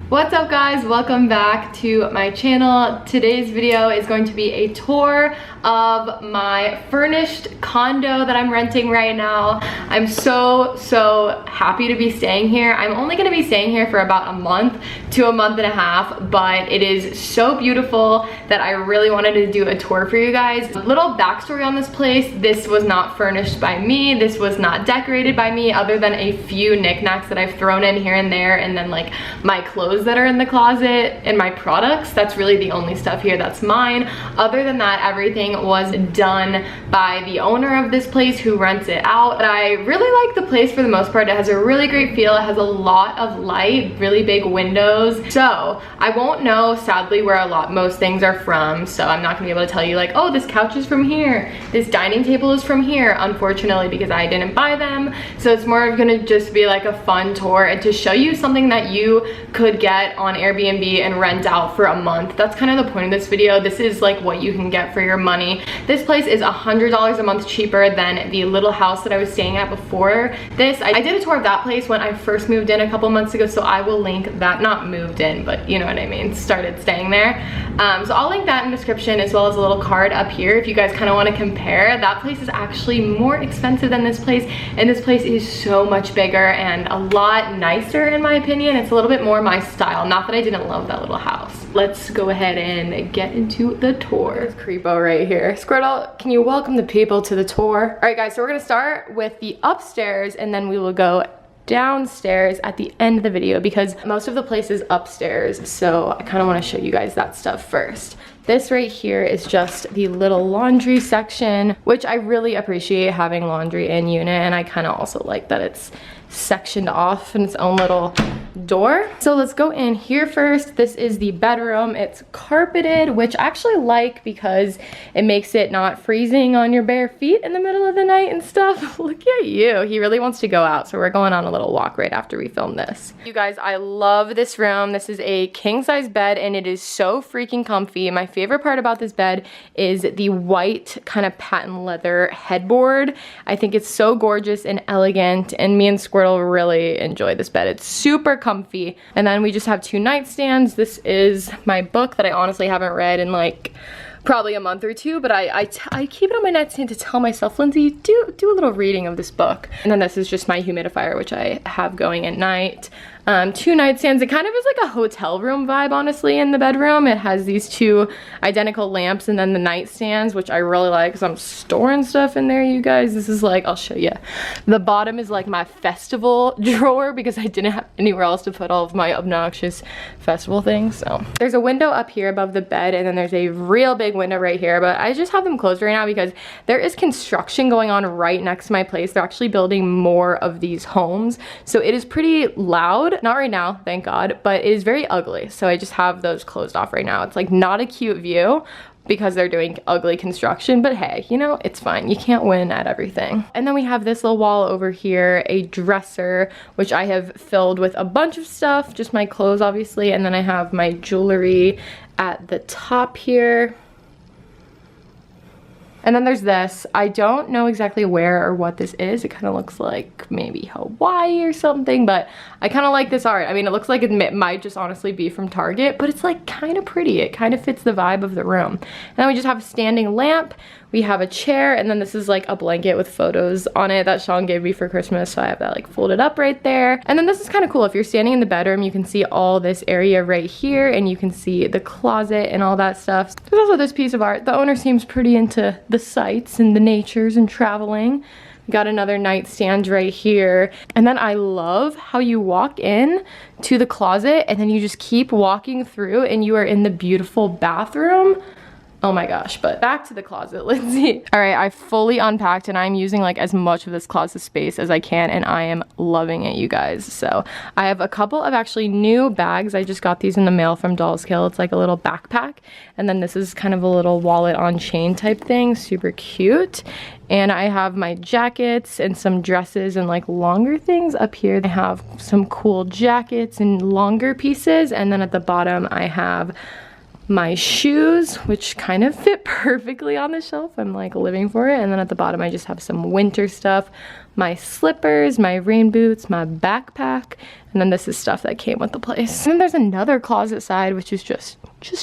What's up guys, welcome back to my channel. Today's video is going to be a tour of my furnished condo that I'm renting right now. I'm so happy to be staying here. I'm only going to be staying here for about a month to a month and a half, but it is so beautiful that I really wanted to do a tour for you guys. A little backstory on this place: this was not furnished by me, this was not decorated by me, other than a few knickknacks that I've thrown in here and there, and then like my clothes that are in the closet and my products. That's really the only stuff here that's mine. Other than that, everything was done by the owner of this place who rents it out. But I really like the place for the most part. It has a really great feel. It has a lot of light, really big windows. So I won't know, sadly, where most things are from. So I'm not gonna be able to tell you like, oh, this couch is from here, this dining table is from here, unfortunately, because I didn't buy them. So it's more of gonna just be like a fun tour and to show you something that you could get on Airbnb and rent out for a month. That's kind of the point of this video. This is like what you can get for your money. This place is $100 a month cheaper than the little house that I was staying at before this. I did a tour of that place when I first moved in a couple months ago, so I will link that. Not moved in, but you know what I mean, started staying there. So I'll link that in the description, as well as a little card up here if you guys kind of want to compare. That place is actually more expensive than this place, and this place is so much bigger and a lot nicer in my opinion. It's a little bit more my style. Not that I didn't love that little house. Let's go ahead and get into the tour. There's Creepo right here. Squirtle, can you welcome the people to the tour? All right guys, so we're gonna start with the upstairs and then we will go downstairs at the end of the video because most of the place is upstairs, so I kind of want to show you guys that stuff first. This right here is just the little laundry section, which I really appreciate having laundry in unit, and I kind of also like that it's sectioned off in its own little door. So let's go in here first. This is the bedroom. It's carpeted, which I actually like because it makes it not freezing on your bare feet in the middle of the night and stuff. Look at you. He really wants to go out, so we're going on a little walk right after we film this. You guys, I love this room. This is a king size bed and it is so freaking comfy. My favorite part about this bed is the white kind of patent leather headboard. I think it's so gorgeous and elegant, and me and Squirtle really enjoy this bed. It's super comfy. And then we just have two nightstands. This is my book that I honestly haven't read in like probably a month or two, but I keep it on my nightstand to tell myself, Lindsay, do a little reading of this book. And then this is just my humidifier, which I have going at night. Two nightstands. It kind of is like a hotel room vibe, honestly, in the bedroom. It has these two identical lamps and then the nightstands, which I really like because I'm storing stuff in there, you guys. This is like, I'll show you. The bottom is like my festival drawer because I didn't have anywhere else to put all of my obnoxious festival things. So there's a window up here above the bed, and then there's a real big window right here, but I just have them closed right now because there is construction going on right next to my place. They're actually building more of these homes, so it is pretty loud. Not right now, thank God, but it is very ugly, so I just have those closed off right now. It's like not a cute view because they're doing ugly construction, but hey, you know, it's fine. You can't win at everything. And then we have this little wall over here, a dresser, which I have filled with a bunch of stuff, just my clothes obviously, and then I have my jewelry at the top here. And then there's this. I don't know exactly where or what this is. It kind of looks like maybe Hawaii or something, but I kind of like this art. I mean, it looks like it might just honestly be from Target, but it's like kind of pretty. It kind of fits the vibe of the room. And then we just have a standing lamp. We have a chair, and then this is like a blanket with photos on it that Sean gave me for Christmas, so I have that like folded up right there. And then this is kind of cool. If you're standing in the bedroom, you can see all this area right here, and you can see the closet and all that stuff. There's also this piece of art. The owner seems pretty into the sights and the natures and traveling. Got another nightstand right here. And then I love how you walk in to the closet and then you just keep walking through and you are in the beautiful bathroom. Oh my gosh, but back to the closet, Lindsay. All right, I fully unpacked and I'm using like as much of this closet space as I can, and I am loving it, you guys. So I have a couple of actually new bags. I just got these in the mail from Dolls Kill. It's like a little backpack. And then this is kind of a little wallet on chain type thing, super cute. And I have my jackets and some dresses and like longer things up here. I have some cool jackets and longer pieces. And then at the bottom I have my shoes, which kind of fit perfectly on the shelf. I'm like living for it. And then at the bottom, I just have some winter stuff, my slippers, my rain boots, my backpack, and then this is stuff that came with the place. And then there's another closet side, which is just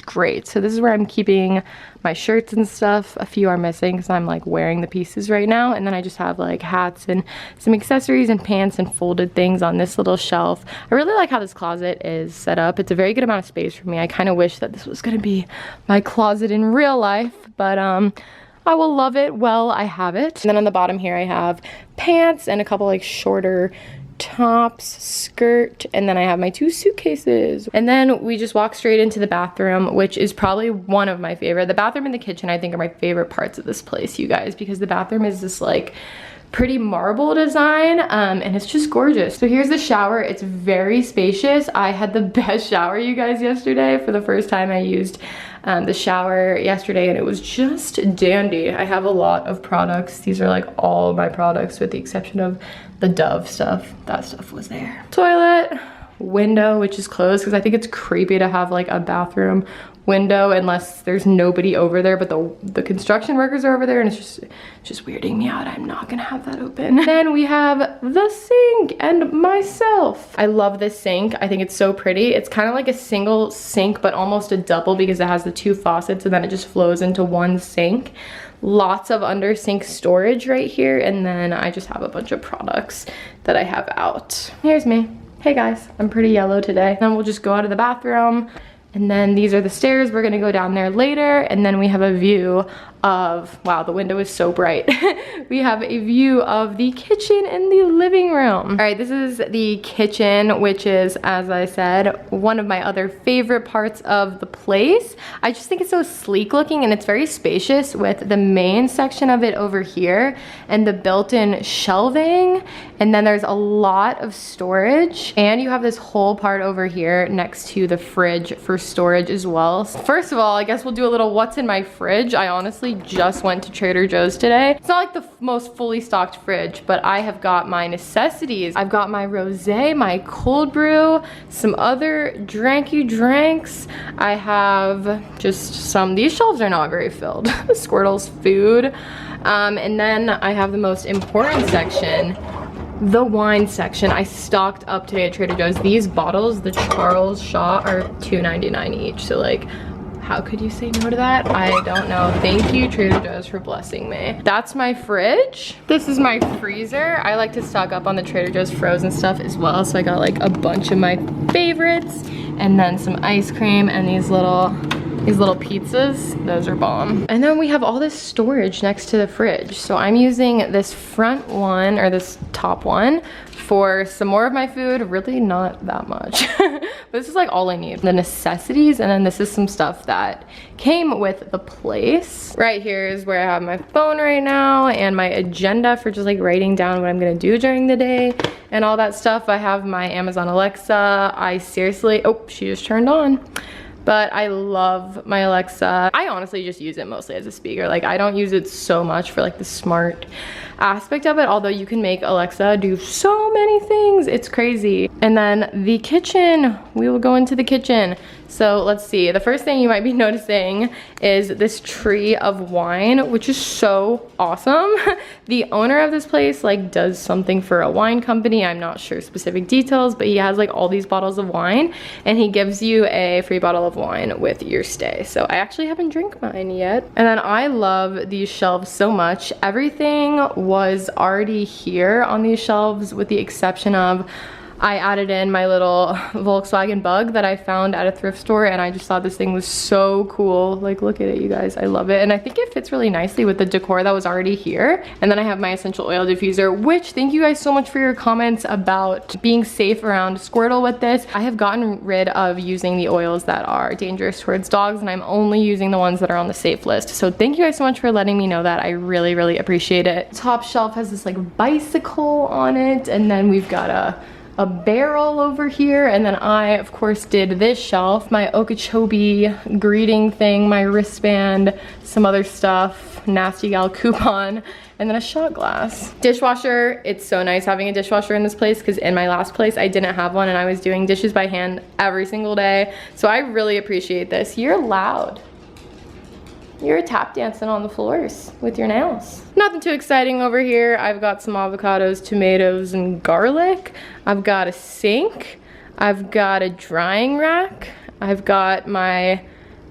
great. So this is where I'm keeping my shirts and stuff. A few are missing because I'm like wearing the pieces right now. And then I just have like hats and some accessories and pants and folded things on this little shelf. I really like how this closet is set up. It's a very good amount of space for me. I kind of wish that this was gonna be my closet in real life, but I will love it while I have it. And then on the bottom here I have pants and a couple like shorter tops, skirt, and then I have my 2 suitcases. And then we just walk straight into the bathroom, which is probably one of my favorite. The bathroom and the kitchen I think are my favorite parts of this place, you guys, because the bathroom is this like pretty marble design, and it's just gorgeous. So here's the shower. It's very spacious. I had the best shower, you guys, yesterday. For the first time I used the shower yesterday, and it was just dandy. I have a lot of products. These are like all my products with the exception of the Dove stuff. That stuff was there. Toilet, window, which is closed because I think it's creepy to have like a bathroom window unless there's nobody over there, but the construction workers are over there, and it's just weirding me out. I'm not gonna have that open. Then we have the sink and myself. I love this sink. I think it's so pretty. It's kind of like a single sink but almost a double because it has the 2 faucets and then it just flows into one sink. Lots of under sink storage right here, and then I just have a bunch of products that I have out. Here's me. Hey guys, I'm pretty yellow today. Then we'll just go out of the bathroom. And then these are the stairs. We're gonna go down there later. And then we have a view of, wow, the window is so bright. We have a view of the kitchen and the living room. All right, this is the kitchen, which is, as I said, one of my other favorite parts of the place. I just think it's so sleek looking and it's very spacious with the main section of it over here and the built-in shelving. And then there's a lot of storage. And you have this whole part over here next to the fridge for storage as well. First of all, I guess we'll do a little what's in my fridge. I honestly just went to Trader Joe's today. It's not like the most fully stocked fridge, but I have got my necessities. I've got my rosé, my cold brew, some other dranky drinks. I have just some, these shelves are not very filled. Squirtle's food. And then I have the most important section, the wine section. I stocked up today at Trader Joe's. These bottles, the Charles Shaw, are $2.99 each. So like, how could you say no to that? I don't know. Thank you, Trader Joe's, for blessing me. That's my fridge. This is my freezer. I like to stock up on the Trader Joe's frozen stuff as well. So I got like a bunch of my favorites and then some ice cream and these little pizzas. Those are bomb. And then we have all this storage next to the fridge. So I'm using this front one, or this top one, for some more of my food. Really not that much. But this is like all I need. The necessities, and then this is some stuff that came with the place. Right here is where I have my phone right now and my agenda for just like writing down what I'm gonna do during the day and all that stuff. I have my Amazon Alexa. I seriously, oh, she just turned on. But I love my Alexa. I honestly just use it mostly as a speaker. Like, I don't use it so much for like the smart aspect of it, although you can make Alexa do so many things. It's crazy. And then the kitchen, we will go into the kitchen. So let's see, the first thing you might be noticing is this tree of wine, which is so awesome. The owner of this place like does something for a wine company. I'm not sure specific details, but he has like all these bottles of wine and he gives you a free bottle of wine with your stay. So I actually haven't drank mine yet. And then I love these shelves so much. Everything was already here on these shelves with the exception of I added in my little Volkswagen Bug that I found at a thrift store, and I just thought this thing was so cool. Like, look at it, you guys. I love it. And I think it fits really nicely with the decor that was already here. And then I have my essential oil diffuser, which thank you guys so much for your comments about being safe around Squirtle with this. I have gotten rid of using the oils that are dangerous towards dogs, and I'm only using the ones that are on the safe list. So thank you guys so much for letting me know that. I really, really appreciate it. Top shelf has this like bicycle on it, and then we've got a a barrel over here, and then I of course did this shelf, my Okeechobee greeting thing, my wristband, some other stuff, nasty gal coupon, and then a shot glass. Dishwasher, it's so nice having a dishwasher in this place because in my last place I didn't have one and I was doing dishes by hand every single day. So I really appreciate this. You're loud. You're tap dancing on the floors with your nails. Nothing too exciting over here. I've got some avocados, tomatoes, and garlic. I've got a sink. I've got a drying rack. I've got my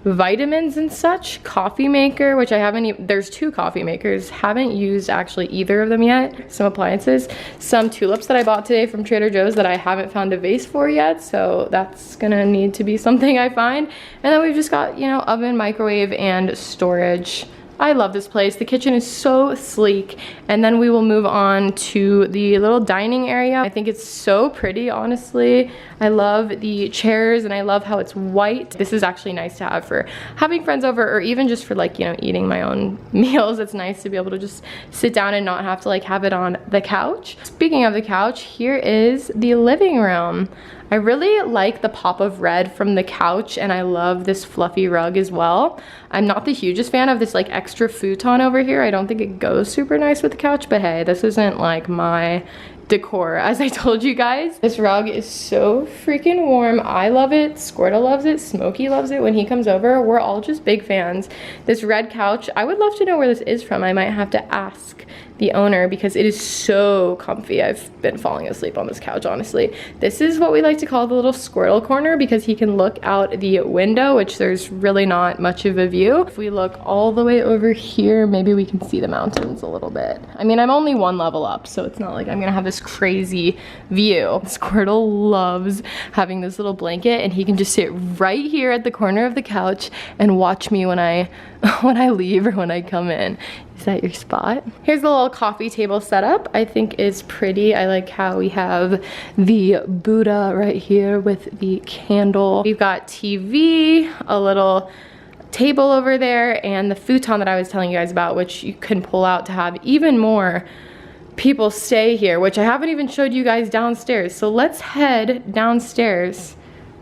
vitamins and such, coffee maker, which I haven't there's 2 coffee makers, haven't used actually either of them yet, some appliances, some tulips that I bought today from Trader Joe's that I haven't found a vase for yet, so that's gonna need to be something I find. And then we've just got, you know, oven, microwave, and storage. I love this place. The kitchen is so sleek. And then we will move on to the little dining area. I think it's so pretty, honestly. I love the chairs and I love how it's white. This is actually nice to have for having friends over or even just for like, you know, eating my own meals. It's nice to be able to just sit down and not have to like have it on the couch. Speaking of the couch, here is the living room. I really like the pop of red from the couch and I love this fluffy rug as well. I'm not the hugest fan of this like extra futon over here. I don't think it goes super nice with the couch, but hey, this isn't like my decor, as I told you guys. This rug is so freaking warm. I love it, Squirtle loves it, Smokey loves it when he comes over. We're all just big fans. This red couch, I would love to know where this is from. I might have to ask the owner because it is so comfy. I've been falling asleep on this couch, honestly. This is what we like to call the little Squirtle corner because he can look out the window, which there's really not much of a view. If we look all the way over here, maybe we can see the mountains a little bit. I mean, I'm only 1 level up, so it's not like I'm gonna have this crazy view. Squirtle loves having this little blanket and he can just sit right here at the corner of the couch and watch me when I leave or when I come in. Is that your spot? Here's the little coffee table setup. I think is pretty. I like how we have the Buddha right here with the candle. We've got TV, a little table over there, and the futon that I was telling you guys about, which you can pull out to have even more people stay here, which I haven't even showed you guys downstairs. So let's head downstairs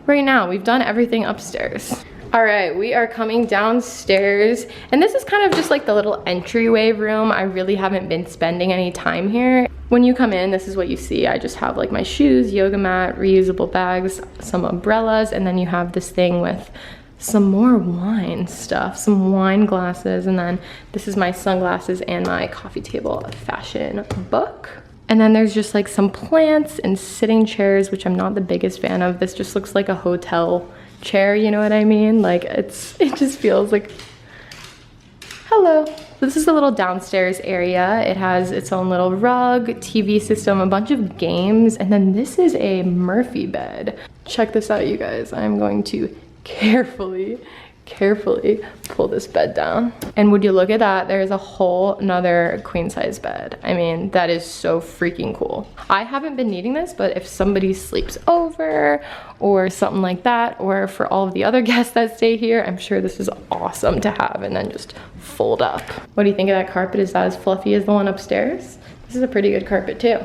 right now. We've done everything upstairs. All right, we are coming downstairs, and this is kind of just like the little entryway room. I really haven't been spending any time here. When you come in, this is what you see. I just have like my shoes, yoga mat, reusable bags, some umbrellas, and then you have this thing with some more wine stuff, some wine glasses, and then this is my sunglasses and my coffee table fashion book. And then there's just like some plants and sitting chairs, which I'm not the biggest fan of. This just looks like a hotel chair, you know what I mean? Like it just feels like, hello. This is the little downstairs area. It has its own little rug, TV system, a bunch of games, and then this is a Murphy bed. Check this out, you guys. I'm going to carefully pull this bed down. And would you look at that, there's a whole nother queen size bed. I mean, that is so freaking cool. I haven't been needing this, but if somebody sleeps over or something like that, or for all of the other guests that stay here, I'm sure this is awesome to have and then just fold up. What do you think of that carpet? Is that as fluffy as the one upstairs? This is a pretty good carpet too.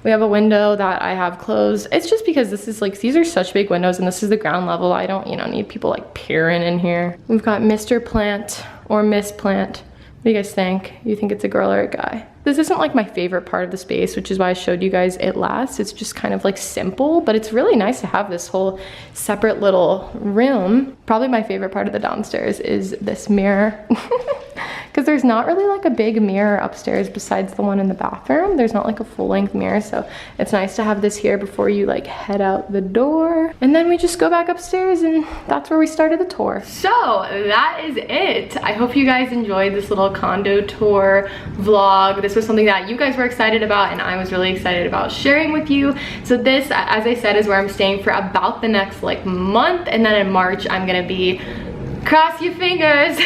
We have a window that I have closed. It's just because this is like, these are such big windows and this is the ground level. I don't, you know, need people like peering in here. We've got Mr. Plant or Miss Plant. What do you guys think? You think it's a girl or a guy? This isn't like my favorite part of the space, which is why I showed you guys it last. It's just kind of like simple, but it's really nice to have this whole separate little room. Probably my favorite part of the downstairs is this mirror. Because there's not really like a big mirror upstairs besides the one in the bathroom. There's not like a full-length mirror, so it's nice to have this here before you like head out the door. And then we just go back upstairs and that's where we started the tour. So that is it. I hope you guys enjoyed this little condo tour vlog. This was something that you guys were excited about and I was really excited about sharing with you. So this, as I said, is where I'm staying for about the next like month, and then in March I'm gonna be cross your fingers,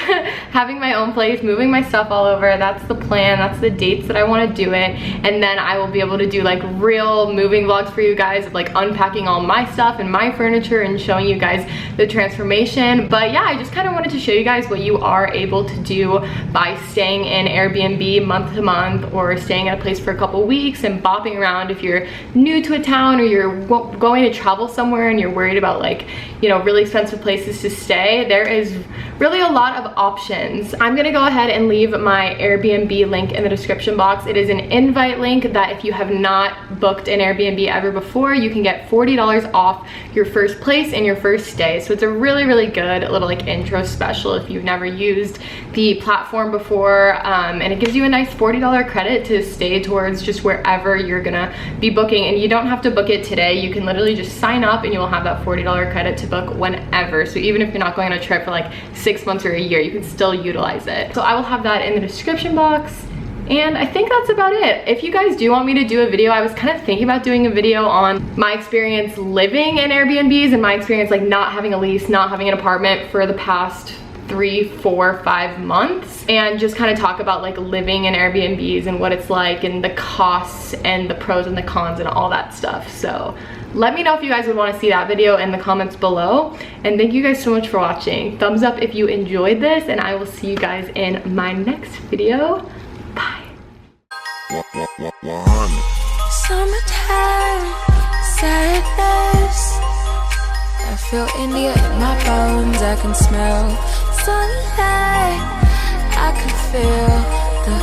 having my own place, moving my stuff all over. That's the plan. That's the dates that I want to do it. And then I will be able to do like real moving vlogs for you guys of like unpacking all my stuff and my furniture and showing you guys the transformation. But yeah, I just kind of wanted to show you guys what you are able to do by staying in Airbnb month to month, or staying at a place for a couple weeks and bopping around if you're new to a town, or you're going to travel somewhere and you're worried about like, you know, really expensive places to stay. There is really a lot of options. I'm gonna go ahead and leave my Airbnb link in the description box. It is an invite link that if you have not booked an Airbnb ever before, you can get $40 off your first place and your first stay. So it's a really, really good little like intro special if you've never used the platform before, and it gives you a nice $40 credit to stay towards just wherever you're gonna be booking. And you don't have to book it today. You can literally just sign up and you will have that $40 credit to book whenever. So even if you're not going on a trip for like 6 months or a year, you can still utilize it. So I will have that in the description box. And I think that's about it. If you guys do want me to do a video, I was kind of thinking about doing a video on my experience living in Airbnbs and my experience like not having a lease, not having an apartment for the past 3, 4, 5 months, and just kind of talk about like living in Airbnbs and what it's like and the costs and the pros and the cons and all that stuff. So let me know if you guys would want to see that video in the comments below. And thank you guys so much for watching. Thumbs up if you enjoyed this, and I will see you guys in my next video. Bye. Summertime, sadness. I feel India in my bones. I can smell sunlight. I can feel the